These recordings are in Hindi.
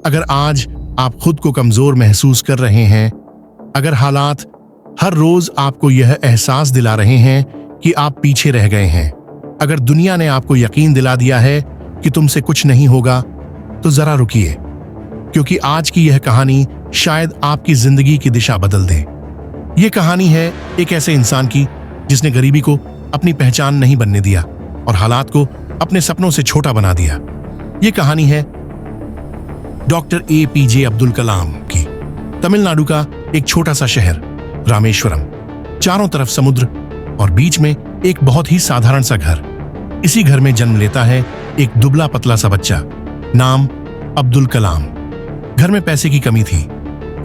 अगर आज आप खुद को कमजोर महसूस कर रहे हैं, अगर हालात हर रोज आपको यह एहसास दिला रहे हैं कि आप पीछे रह गए हैं, अगर दुनिया ने आपको यकीन दिला दिया है कि तुमसे कुछ नहीं होगा, तो जरा रुकिए, क्योंकि आज की यह कहानी शायद आपकी जिंदगी की दिशा बदल दे। यह कहानी है एक ऐसे इंसान की जिसने गरीबी को अपनी पहचान नहीं बनने दिया और हालात को अपने सपनों से छोटा बना दिया। यह कहानी है डॉक्टर APJ अब्दुल कलाम की। तमिलनाडु का एक छोटा सा शहर रामेश्वरम, चारों तरफ समुद्र और बीच में एक बहुत ही साधारण सा घर। इसी घर में जन्म लेता है एक दुबला पतला सा बच्चा, नाम अब्दुल कलाम। घर में पैसे की कमी थी,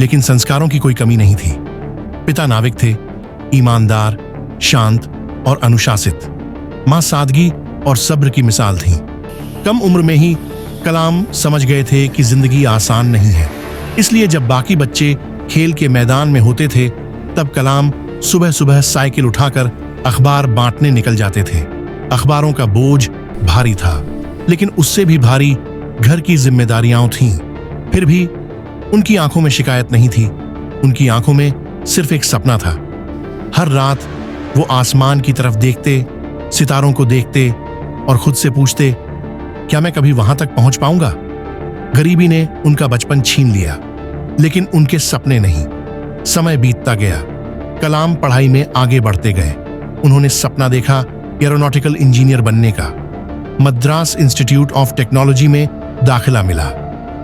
लेकिन संस्कारों की कोई कमी नहीं थी। पिता नाविक थे, ईमानदार, शांत और अनुशासित। मां सादगी और सब्र की मिसाल थी। कम उम्र में ही कलाम समझ गए थे कि जिंदगी आसान नहीं है। इसलिए जब बाकी बच्चे खेल के मैदान में होते थे, तब कलाम सुबह सुबह साइकिल उठाकर अखबार बांटने निकल जाते थे। अखबारों का बोझ भारी था, लेकिन उससे भी भारी घर की जिम्मेदारियां थीं। फिर भी उनकी आंखों में शिकायत नहीं थी। उनकी आंखों में सिर्फ एक सपना था। हर रात वो आसमान की तरफ देखते, सितारों को देखते और खुद से पूछते, क्या मैं कभी वहां तक पहुंच पाऊंगा? गरीबी ने उनका बचपन छीन लिया, लेकिन उनके सपने नहीं। समय बीतता गया, कलाम पढ़ाई में आगे बढ़ते गए। उन्होंने सपना देखा एरोनॉटिकल इंजीनियर बनने का। मद्रास इंस्टीट्यूट ऑफ टेक्नोलॉजी में दाखिला मिला,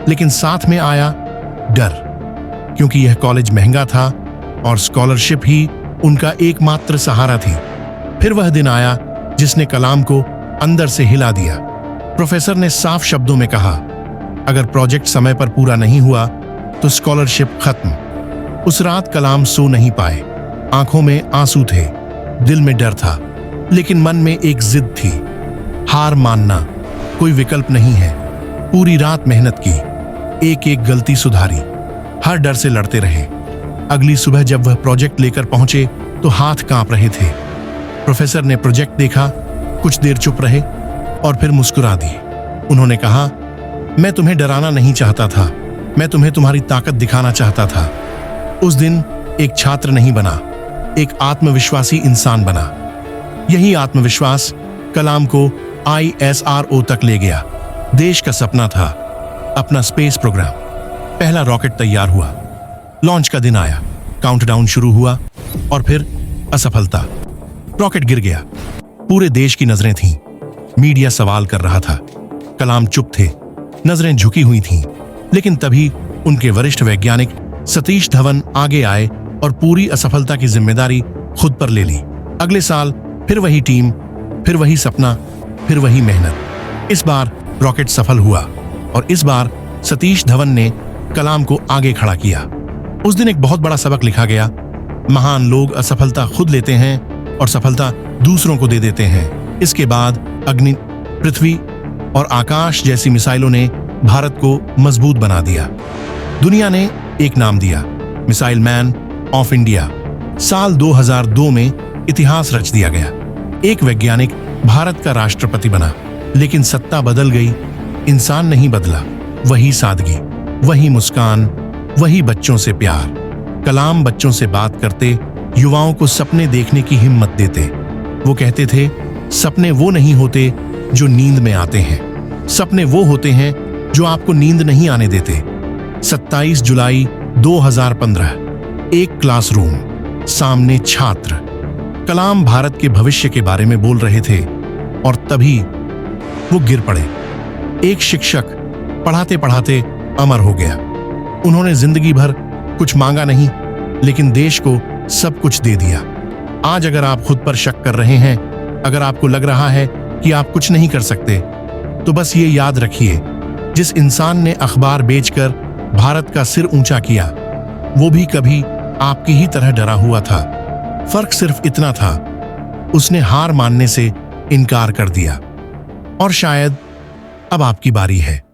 लेकिन साथ में आया डर, क्योंकि यह कॉलेज महंगा था और स्कॉलरशिप ही उनका एकमात्र सहारा थी। फिर वह दिन आया जिसने कलाम को अंदर से हिला दिया। प्रोफेसर ने साफ शब्दों में कहा, अगर प्रोजेक्ट समय पर पूरा नहीं हुआ तो स्कॉलरशिप खत्म। उस रात कलाम सो नहीं पाए। आंखों में आंसू थे, दिल में डर था, लेकिन मन में एक जिद थी, हार मानना कोई विकल्प नहीं है। पूरी रात मेहनत की, एक एक गलती सुधारी, हर डर से लड़ते रहे। अगली सुबह जब वह प्रोजेक्ट लेकर पहुंचे तो हाथ कांप रहे थे। प्रोफेसर ने प्रोजेक्ट देखा, कुछ देर चुप रहे और फिर मुस्कुरा दिए। उन्होंने कहा, मैं तुम्हें डराना नहीं चाहता था, मैं तुम्हें तुम्हारी ताकत दिखाना चाहता था। उस दिन एक छात्र नहीं बना, एक आत्मविश्वासी इंसान बना। यही आत्मविश्वास कलाम को ISRO तक ले गया। देश का सपना था अपना स्पेस प्रोग्राम। पहला रॉकेट तैयार हुआ, लॉन्च का दिन आया, काउंटडाउन शुरू हुआ और फिर असफलता। रॉकेट गिर गया। पूरे देश की नजरें थीं। मीडिया सवाल कर रहा था। कलाम चुप थे, नजरें झुकी हुई थीं। लेकिन तभी उनके वरिष्ठ वैज्ञानिक सतीश धवन आगे आए और पूरी असफलता की जिम्मेदारी खुद पर ले ली। अगले साल फिर वही टीम, फिर वही सपना, फिर वही मेहनत। इस बार रॉकेट सफल हुआ और इस बार सतीश धवन ने कलाम को आगे खड़ा किया। उस दिन एक बहुत बड़ा सबक लिखा गया। महान लोग असफलता खुद लेते हैं और सफलता दूसरों को दे देते हैं। इसके बाद अग्नि, पृथ्वी और आकाश जैसी मिसाइलों ने भारत को मजबूत बना दिया। दुनिया ने एक नाम दिया, मिसाइल मैन ऑफ इंडिया। साल 2002 में इतिहास रच दिया गया। एक वैज्ञानिक भारत का राष्ट्रपति बना, लेकिन सत्ता बदल गई, इंसान नहीं बदला। वही सादगी, वही मुस्कान, वही बच्चों से प्यार। कलाम बच्चों से बात करते, युवाओं को सपने देखने की हिम्मत देते। वो कहते थे, सपने वो नहीं होते जो नींद में आते हैं, सपने वो होते हैं जो आपको नींद नहीं आने देते। 27 जुलाई 2015, एक क्लासरूम, सामने छात्र। कलाम भारत के भविष्य के बारे में बोल रहे थे और तभी वो गिर पड़े। एक शिक्षक पढ़ाते पढ़ाते अमर हो गया। उन्होंने जिंदगी भर कुछ मांगा नहीं, लेकिन देश को सब कुछ दे दिया। आज अगर आप खुद पर शक कर रहे हैं, अगर आपको लग रहा है कि आप कुछ नहीं कर सकते, तो बस ये याद रखिए, जिस इंसान ने अखबार बेचकर भारत का सिर ऊंचा किया, वो भी कभी आपकी ही तरह डरा हुआ था। फर्क सिर्फ इतना था, उसने हार मानने से इनकार कर दिया। और शायद अब आपकी बारी है।